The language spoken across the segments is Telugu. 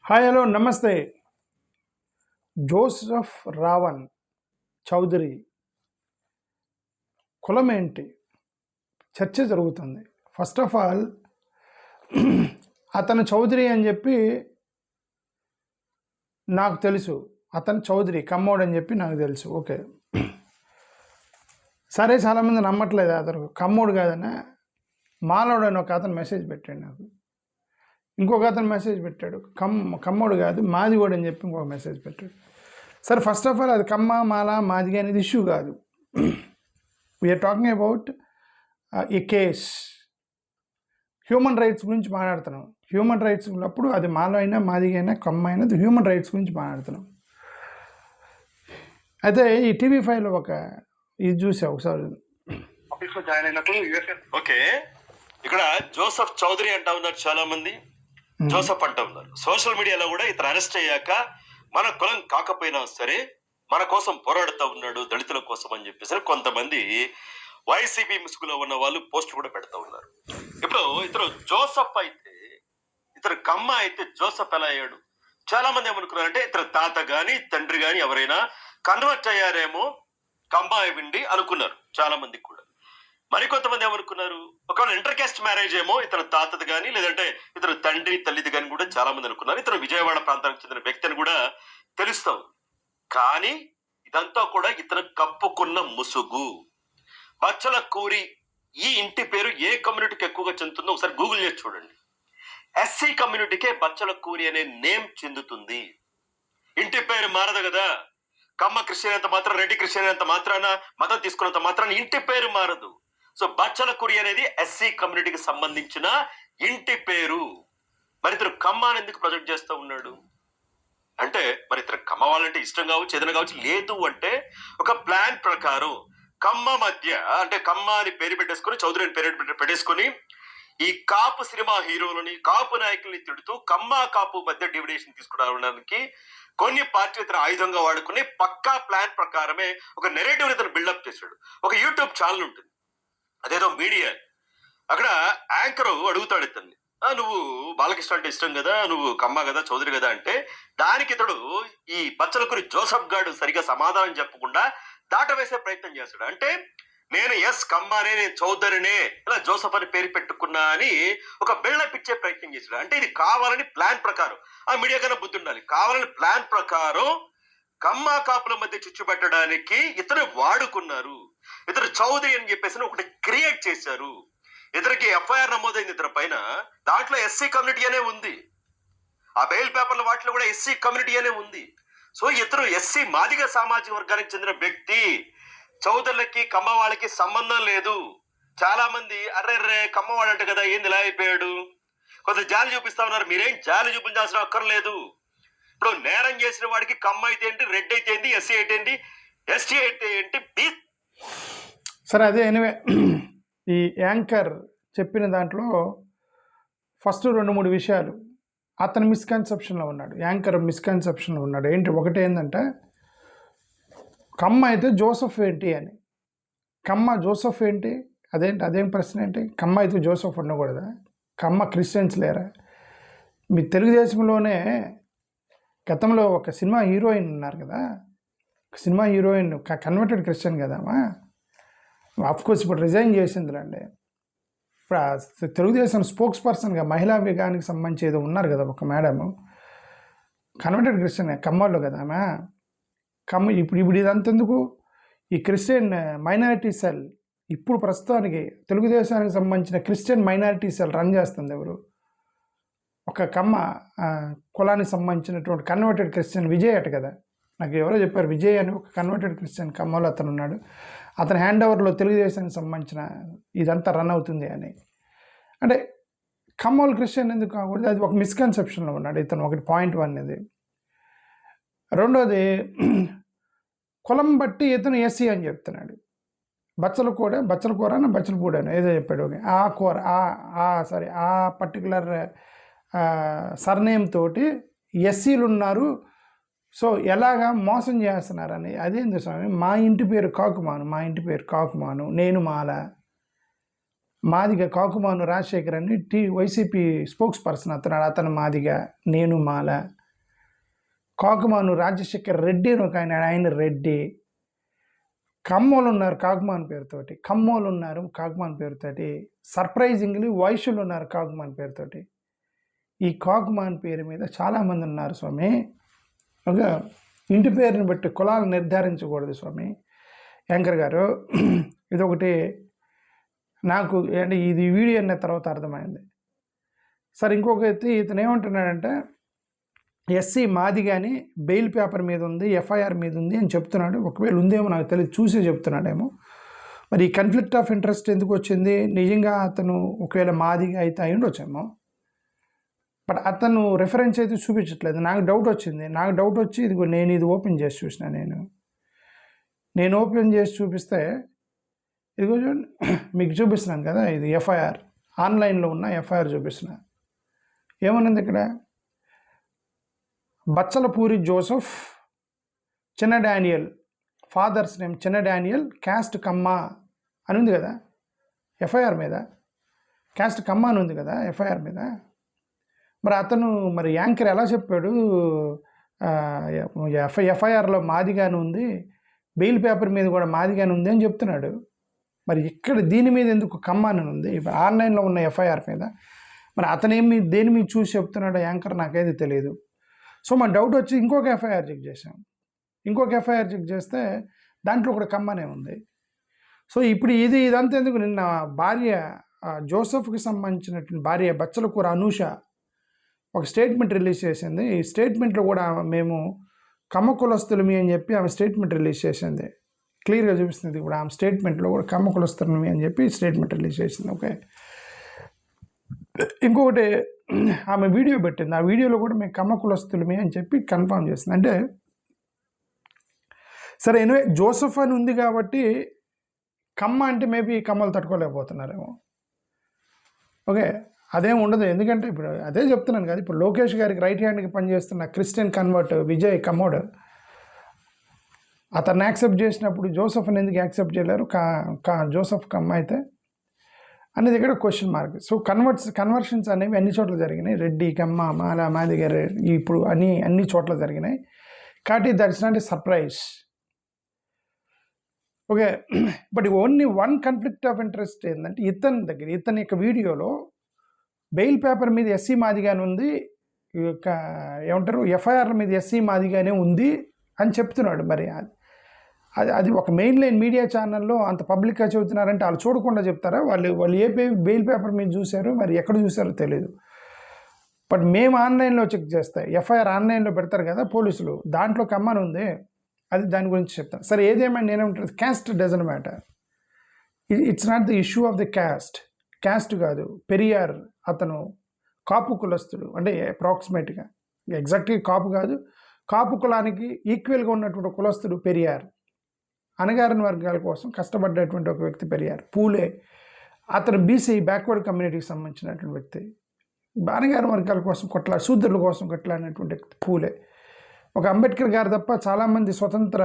హాయ్ హలో నమస్తే. జోసెఫ్ రావణ్ చౌదరి కులం ఏంటి చర్చ జరుగుతుంది. ఫస్ట్ ఆఫ్ ఆల్ అతను చౌదరి అని చెప్పి నాకు తెలుసు. అతను చౌదరి కమ్మోడు అని చెప్పి నాకు తెలుసు. ఓకే సరే, చాలామంది నమ్మట్లేదు అతను కమ్మోడు కాదని. మాలోడు అని ఒక అతను మెసేజ్ పెట్టాడు నాకు. ఇంకొక అతను మెసేజ్ పెట్టాడు కమ్మోడు కాదు మాదిగోడు అని చెప్పి ఇంకొక మెసేజ్ పెట్టాడు. సరే, ఫస్ట్ ఆఫ్ ఆల్ అది కమ్మ మాల మాదిగ అనేది ఇష్యూ కాదు. వీఆర్ టాకింగ్ అబౌట్ ఈ కేస్. హ్యూమన్ రైట్స్ గురించి మాట్లాడుతున్నాం. హ్యూమన్ రైట్స్ ఉన్నప్పుడు అది మాల అయినా మాదిగ అయినా కమ్మ అయినా హ్యూమన్ రైట్స్ గురించి మాట్లాడుతున్నాం. అయితే ఈ టీవీ5లో ఒక ఇది చూసా ఒకసారి. ఆఫీస్లో జాయిన్ అయినప్పుడు ఓకే, ఇక్కడ జోసెఫ్ చౌదరి అంటా ఉన్నారు, చాలా మంది జోసెఫ్ అంటా ఉన్నారు. సోషల్ మీడియాలో కూడా ఇతను అరెస్ట్ అయ్యాక మన కులం కాకపోయినా సరే మన కోసం పోరాడుతూ ఉన్నాడు, దళితుల కోసం అని చెప్పేసి కొంతమంది వైసీపీ ముసుగులో ఉన్న వాళ్ళు పోస్ట్ కూడా పెడతా ఉన్నారు. ఇప్పుడు ఇతను జోసెఫ్ అయితే, ఇతను కమ్మ అయితే జోసెఫ్ ఎలా అయ్యాడు? చాలా మంది ఏమనుకున్నారంటే ఇతను తాత గాని తండ్రి గాని ఎవరైనా కన్వర్ట్ అయ్యారేమో కమ్మ విండి అనుకున్నారు చాలా మందికి కూడా. మరికొంతమంది ఏమనుకున్నారు, ఒకవేళ ఇంటర్ కాస్ట్ మ్యారేజ్ ఏమో ఇతను తాతది కానీ లేదంటే ఇతను తండ్రి తల్లిది కానీ కూడా చాలా మంది అనుకున్నారు. ఇతను విజయవాడ ప్రాంతానికి చెందిన వ్యక్తి అని కూడా తెలుస్తాం. కానీ ఇదంతా కూడా ఇతను కప్పుకున్న ముసుగు. బచ్చల కూరి ఈ ఇంటి పేరు ఏ కమ్యూనిటీకి ఎక్కువగా చెందుతుందో ఒకసారి గూగుల్ చేసి చూడండి. ఎస్సీ కమ్యూనిటీకే బచ్చల కూరి అనే నేమ్ చెందుతుంది. ఇంటి పేరు మారదు కదా. కమ్మ క్రిస్టియన్ అంత మాత్రం, రెడ్డి క్రిస్టియన్ అంత మాత్రాన, మతం తీసుకున్నంత మాత్రాన ఇంటి పేరు మారదు. సో బచ్చల కురి అనేది ఎస్సీ కమ్యూనిటీకి సంబంధించిన ఇంటి పేరు. మరి ఇతను కమ్మ అని ఎందుకు ప్రొజెక్ట్ చేస్తూ ఉన్నాడు అంటే, మరి ఇతను కమ్మ వాళ్ళంటే ఇష్టం కావచ్చు, ఏదైనా కావచ్చు. లేదు అంటే ఒక ప్లాన్ ప్రకారం కమ్మ మధ్య, అంటే కమ్మ అని పేరు పెట్టేసుకుని, చౌదరి అని పేరు పెట్టేసుకుని ఈ కాపు సినిమా హీరోలని, కాపు నాయకుల్ని తిడుతూ కమ్మ కాపు మధ్య డివిడేషన్ తీసుకురావడానికి కొన్ని పార్టీలు ఇతను ఆయుధంగా వాడుకుని పక్కా ప్లాన్ ప్రకారమే ఒక నెరేటివ్ ఇతను బిల్డప్ చేశాడు. ఒక యూట్యూబ్ ఛానల్ ఉంటుంది, అదేదో మీడియా. అక్కడ యాంకర్ అడుగుతాడు ఇతన్ని, నువ్వు బాలకృష్ణ అంటే ఇష్టం కదా, నువ్వు కమ్మ కదా, చౌదరి కదా అంటే, దానికి ఇతడు ఈ బచ్చలకురి జోసెఫ్ గాడు సరిగా సమాధానం చెప్పకుండా దాటవేసే ప్రయత్నం చేస్తాడు. అంటే నేను కమ్మానే, నేను చౌదరినే, ఇలా జోసెఫ్ అని పేరు పెట్టుకున్నా అని ఒక బిల్డప్ ఇచ్చే ప్రయత్నం చేశాడు. అంటే ఇది కావాలని ప్లాన్ ప్రకారం, ఆ మీడియా కన్నా బుద్ధి ఉండాలి, కావాలని ప్లాన్ ప్రకారం కమ్మ కాపుల మధ్య చిచ్చు పెట్టడానికి ఇతను వాడుకున్నారు. ఇతను చౌదరి అని చెప్పేసి ఒకటి క్రియేట్ చేశారు. ఇతనికి ఎఫ్ఐఆర్ నమోదైంది ఇతని పైన. దాంట్లో ఎస్సీ కమ్యూనిటీ అనే ఉంది. ఆ బెయిల్ పేపర్ల వాటిలో కూడా ఎస్సీ కమ్యూనిటీ అనే ఉంది. సో ఇతను ఎస్సీ మాదిగ సామాజిక వర్గానికి చెందిన వ్యక్తి. చౌదరులకి కమ్మ వాళ్ళకి సంబంధం లేదు. చాలా మంది అర్రెర్రే కమ్మవాడంట కదా, ఏంది ఇలా అయిపోయాడు, కొంత జాలి చూపిస్తా ఉన్నారు. మీరేం జాలి చూపించాల్సిన అక్కర్లేదు. ఇప్పుడు నేరం చేసిన వాడికి కమ్మ అయితే ఏంటి, రెడ్ అయితే ఏంటి, ఎస్సీ అయితే ఏంటి, ఎస్టీ అయితే ఏంటి. సరే, అదే ఎనివే ఈ యాంకర్ చెప్పిన దాంట్లో ఫస్ట్ 2-3 విషయాలు అతను మిస్కన్సెప్షన్లో ఉన్నాడు. యాంకర్ మిస్కన్సెప్షన్లో ఉన్నాడు. ఏంటి, ఒకటి ఏంటంటే కమ్మ అయితే జోసెఫ్ ఏంటి అని. కమ్మ జోసెఫ్ ఏంటి, అదేం ప్రశ్న ఏంటి? కమ్మ అయితే జోసెఫ్ ఉండకూడదా? కమ్మ క్రిస్టియన్స్ లేరా? మీ తెలుగుదేశంలోనే గతంలో ఒక సినిమా హీరోయిన్ ఉన్నారు కదా, సినిమా హీరోయిన్ కన్వర్టెడ్ క్రిస్టియన్ కదమ్మా. ఆఫ్కోర్స్ ఇప్పుడు రిజైన్ చేసిందిలేండి. ఇప్పుడు తెలుగుదేశం స్పోక్స్ పర్సన్గా మహిళా విభాగానికి సంబంధించి ఏదో ఉన్నారు కదా ఒక మేడం, కన్వర్టెడ్ క్రిస్టియన్ కమ్మల్లో కదా ఆమె. ఇప్పుడు ఇదంతెందుకు, ఈ క్రిస్టియన్ మైనారిటీ సెల్ ఇప్పుడు ప్రస్తుతానికి తెలుగుదేశానికి సంబంధించిన క్రిస్టియన్ మైనారిటీ సెల్ రన్ చేస్తుంది ఎవరు? ఒక కమ్మ కులానికి సంబంధించినటువంటి కన్వర్టెడ్ క్రిస్టియన్ విజయ్ అట కదా, నాకు ఎవరో చెప్పారు. విజయ్ అని ఒక కన్వర్టెడ్ క్రిస్టియన్ కమ్మలో అతను ఉన్నాడు. అతని హ్యాండ్ ఓవర్లో తెలుగుదేశానికి సంబంధించిన ఇదంతా రన్ అవుతుంది అని. అంటే కమ్మోలు క్రిస్టియన్ ఎందుకు కాకూడదు? అది ఒక మిస్కన్సెప్షన్లో ఉన్నాడు ఇతను. ఒకటి .1 ఇది. రెండోది, కులం బట్టి ఇతను ఎస్సీ అని చెప్తున్నాడు. బచ్చలకూరను ఏదో చెప్పాడు. ఆ కూర ఆ పర్టికులర్ సర్నేమ్ తోటి ఎస్సీలు ఉన్నారు. సో ఎలాగా మోసం చేస్తున్నారని. అదేంది స్వామి, మా ఇంటి పేరు కాకుమాను, నేను మాల. మాదిగ కాకుమాను రాజశేఖర్ అని వైసీపీ స్పోక్స్ పర్సన్ అతను మాదిగ, నేను మాల. కాకుమాను రాజశేఖర్ రెడ్డి అని ఒక ఆయన రెడ్డి. కమ్మోలు ఉన్నారు కాకుమాన్ పేరుతోటి, కమ్మోలు ఉన్నారు కాకుమాన్ పేరుతోటి, సర్ప్రైజింగ్లీ వైశ్యులు ఉన్నారు కాకుమాన్ పేరుతోటి. ఈ కాకుమాన్ పేరు మీద చాలామంది ఉన్నారు స్వామి. ఒక ఇంటి పేరుని బట్టి కులాలు నిర్ధారించకూడదు స్వామి. యాంకర్ గారు, ఇదొకటి నాకు అంటే ఇది వీడియో అన్న తర్వాత అర్థమైంది. సరే, ఇంకొక ఇతను ఏమంటున్నాడంటే ఎస్సీ మాది కానీ బెయిల్ పేపర్ మీద ఉంది, ఎఫ్ఐఆర్ మీద ఉంది అని చెప్తున్నాడు. ఒకవేళ ఉందేమో నాకు తెలియదు, చూసే చెప్తున్నాడేమో. మరి ఈ కన్ఫ్లిక్ట్ ఆఫ్ ఇంట్రెస్ట్ ఎందుకు వచ్చింది? నిజంగా అతను ఒకవేళ మాదిగా అయితే అయి ఉండొచ్చేమో, బట్ అతను రెఫరెన్స్ అయితే చూపించట్లేదు. నాకు డౌట్ వచ్చి ఇదిగో నేను ఇది ఓపెన్ చేసి చూసిన. నేను ఓపెన్ చేసి చూపిస్తే ఇదిగో చూడండి, మీకు చూపిస్తున్నాను కదా, ఇది ఎఫ్ఐఆర్, ఆన్లైన్లో ఉన్న ఎఫ్ఐఆర్ చూపిస్తున్నా. ఏమన్నది ఇక్కడ? బచ్చలపూరి జోసెఫ్, చిన్న డానియల్, ఫాదర్స్ నేమ్ చిన్న డానియల్, క్యాస్ట్ కమ్మ అని ఉంది కదా ఎఫ్ఐఆర్ మీద. క్యాస్ట్ కమ్మ అని ఉంది కదా ఎఫ్ఐఆర్ మీద. మరి అతను యాంకర్ ఎలా చెప్పాడు ఎఫ్ఐఆర్లో మాదిగానే ఉంది, బెయిల్ పేపర్ మీద కూడా మాదిగానే ఉంది అని చెప్తున్నాడు. మరి ఇక్కడ దీని మీద ఎందుకు కమ్మ అని ఉంది ఆన్లైన్లో ఉన్న ఎఫ్ఐఆర్ మీద? మరి అతనేమి దేని మీద చూసి చెప్తున్నాడు యాంకర్ నాకైతే తెలియదు. సో మా డౌట్ వచ్చి ఇంకొక ఎఫ్ఐఆర్ చెక్ చేసాం. ఇంకొక ఎఫ్ఐఆర్ చెక్ చేస్తే దాంట్లో కూడా కమ్మనే ఉంది. సో ఇప్పుడు ఇదంతా ఎందుకు? నిన్న భార్య జోసెఫ్కి సంబంధించినటువంటి భార్య బచ్చలకూర అనూష ఒక స్టేట్మెంట్ రిలీజ్ చేసింది. ఈ స్టేట్మెంట్లో కూడా మేము కమ్మ కులస్తులమి అని చెప్పి ఆమె స్టేట్మెంట్ రిలీజ్ చేసింది. క్లియర్గా చూపిస్తుంది ఇప్పుడు ఆమె స్టేట్మెంట్లో కూడా కమ్మ కులస్తులమి అని చెప్పి స్టేట్మెంట్ రిలీజ్ చేసింది. ఓకే, ఇంకొకటి ఆమె వీడియో పెట్టింది. ఆ వీడియోలో కూడా మేము కమ్మ కులస్తులమే అని చెప్పి కన్ఫర్మ్ చేస్తుంది. అంటే సరే, ఎనివే జోసెఫ్ అని ఉంది కాబట్టి కమ్మ అంటే మేబీ కమ్మలు తట్టుకోలేకపోతున్నారేమో. ఓకే, అదేం ఉండదు. ఎందుకంటే ఇప్పుడు అదే చెప్తున్నాను కదా, ఇప్పుడు లోకేష్ గారికి రైట్ హ్యాండ్కి పనిచేస్తున్న క్రిస్టియన్ కన్వర్ట్ విజయ్ కమ్మోడ్ అతన్ని యాక్సెప్ట్ చేసినప్పుడు జోసెఫ్ని ఎందుకు యాక్సెప్ట్ చేయలేరు? జోసెఫ్ కమ్మ అయితే అనేది ఇక్కడ క్వశ్చన్ మార్క్. సో కన్వర్షన్స్ అనేవి అన్ని చోట్ల జరిగినాయి. రెడ్డి, కమ్మ, మాల, మాదిగ, ఇప్పుడు అన్ని చోట్ల జరిగినాయి. కాబట్టి that is not a surprise. Okay, but only one conflict of interest ఏంటంటే ఇతని యొక్క వీడియోలో బెయిల్ పేపర్ మీద ఎస్సీ మాదిగానే ఉంది, ఏమంటారు ఎఫ్ఐఆర్ మీద ఎస్సీ మాదిగానే ఉంది అని చెప్తున్నాడు. మరి అది ఒక మెయిన్ లైన్ మీడియా ఛానల్లో అంత పబ్లిక్గా చెబుతున్నారంటే వాళ్ళు చూడకుండా చెప్తారా? వాళ్ళు ఏ బెయిల్ పేపర్ మీద చూశారు, మరి ఎక్కడ చూసారో తెలియదు. బట్ మేము ఆన్లైన్లో చెక్ చేస్తే ఎఫ్ఐఆర్ ఆన్లైన్లో పెడతారు కదా పోలీసులు, దాంట్లో కమ్మని ఉంది. అది దాని గురించి చెప్తాను. సరే, ఏదేమైనా నేనేమంటారు, caste doesn't matter. It's not the issue of the caste కాదు. పెరియార్ అతను కాపు కులస్తుడు, అంటే అప్రాక్సిమేట్గా ఎగ్జాక్ట్గా కాపు కాదు, కాపు కులానికి ఈక్వల్గా ఉన్నటువంటి కులస్తుడు పెరియార్. అణగారిన వర్గాల కోసం కష్టపడ్డటువంటి ఒక వ్యక్తి పెరియార్. పూలే అతను బీసీ బ్యాక్వర్డ్ కమ్యూనిటీకి సంబంధించినటువంటి వ్యక్తి. అణగారిన వర్గాల కోసం శూద్రుల కోసం కొట్లాడినటువంటి వ్యక్తి పూలే. ఒక అంబేద్కర్ గారు తప్ప చాలామంది స్వతంత్ర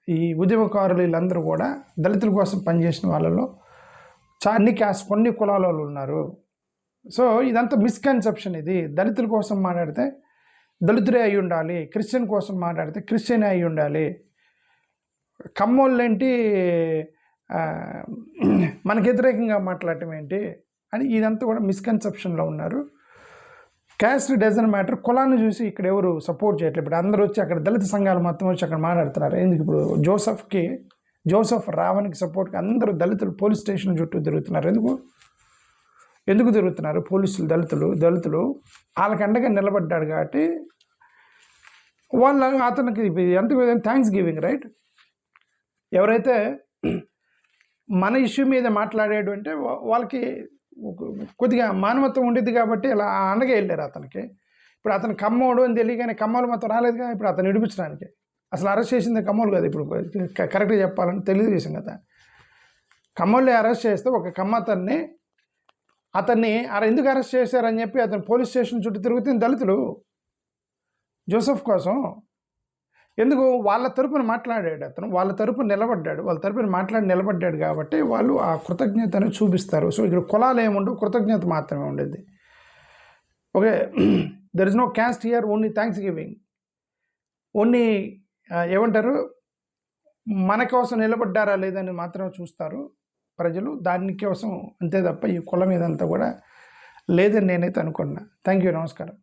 ఈ ఉద్యమకారులు వీళ్ళందరూ కూడా దళితుల కోసం పనిచేసిన వాళ్ళలో కొన్ని కులాల వాళ్ళు ఉన్నారు. సో ఇదంతా మిస్కన్సెప్షన్. ఇది దళితుల కోసం మాట్లాడితే దళితుడే అయి ఉండాలి, క్రిస్టియన్ కోసం మాట్లాడితే క్రిస్టియనే అయి ఉండాలి, కమ్మోళ్ళేంటి మనకు వ్యతిరేకంగా మాట్లాడటం ఏంటి అని ఇదంతా కూడా మిస్కన్సెప్షన్లో ఉన్నారు. Caste doesn't matter. కులాన్ని చూసి ఇక్కడ ఎవరు సపోర్ట్ చేయట్లేదు. ఇప్పుడు అందరూ వచ్చి అక్కడ దళిత సంఘాలు మొత్తం వచ్చి అక్కడ మాట్లాడుతున్నారు. ఎందుకు? ఇప్పుడు జోసెఫ్ రావణ్కి సపోర్ట్గా అందరూ దళితులు పోలీస్ స్టేషన్ చుట్టూ తిరుగుతున్నారు. ఎందుకు తిరుగుతున్నారు? పోలీసులు దళితులు వాళ్ళకి అండగా నిలబడ్డాడు కాబట్టి అతనికి ఎంత థ్యాంక్స్ గివింగ్, రైట్? ఎవరైతే మన ఇష్యూ మీద మాట్లాడాడు అంటే వాళ్ళకి కొద్దిగా మానవత్వం ఉండేది కాబట్టి ఇలా అండగా వెళ్ళారు అతనికి. ఇప్పుడు అతను కమ్మోడు అని తెలియగానే కమ్మోలు మొత్తం రాలేదుగా ఇప్పుడు అతను విడిపించడానికి. అసలు అరెస్ట్ చేసింది కమ్మోలు కదా, ఇప్పుడు కరెక్ట్గా చెప్పాలని తెలుగుదేశం కదా. కమ్మోళ్ళే అరెస్ట్ చేస్తే ఒక కమ్మ అతన్ని ఎందుకు అరెస్ట్ చేశారని చెప్పి అతను పోలీస్ స్టేషన్ చుట్టూ తిరుగుతుంది దళితులు జోసెఫ్ కోసం. ఎందుకు వాళ్ళ తరపున మాట్లాడాడు అతను, వాళ్ళ తరపున నిలబడ్డాడు, వాళ్ళ తరపున నిలబడ్డాడు కాబట్టి వాళ్ళు ఆ కృతజ్ఞతను చూపిస్తారు. సో ఇక్కడ కులాలు ఏముండవు, కృతజ్ఞత మాత్రమే ఉండేది. Okay, there is no caste here, only thanksgiving. Only ఏమంటారు, మన కోసం నిలబడ్డారా లేదని మాత్రం చూస్తారు ప్రజలు, దానికోసం అంతే తప్ప ఈ కులం ఇదంతా కూడా లేదని నేనైతే అనుకున్నా. థ్యాంక్ యూ, నమస్కారం.